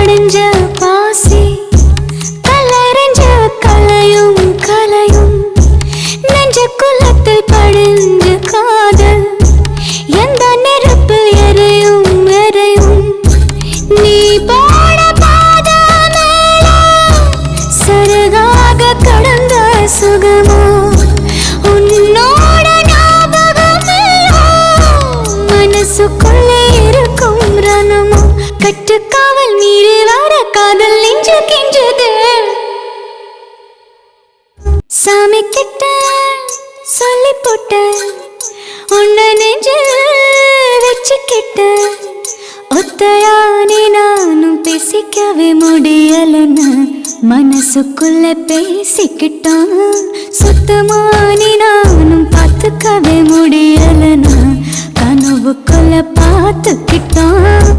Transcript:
படிஞ்ச பாசி கலரஞ்ச கலையும் கலையும் நெஞ்ச குலத்தில் படிஞ்ச காதல் எந்த நெருப்பில் எரையும் எரையும் நீ போன பாத மேல சருகாக கடந்த சுகமோ உன்னோட ஞாபகம் மனசுக்குள்ளே இருக்கும் ரணமோ கட்டுக்காவல் மீறி வர காதல் நெஞ்சு கெஞ்சது சாமி கிட்ட சொல்லி போட்ட உன்னை நெஞ்சு வச்சுக்கிட்ட ஒத்தையானே நானும் பேசிக்கவே முடியலன்னு மனசுக்குள்ள பேசிக்கிட்டான் சுத்தமானே நானும் பார்த்துக்கவே முடியலன்னு கனவுக்குள்ள பார்த்துக்கிட்டான்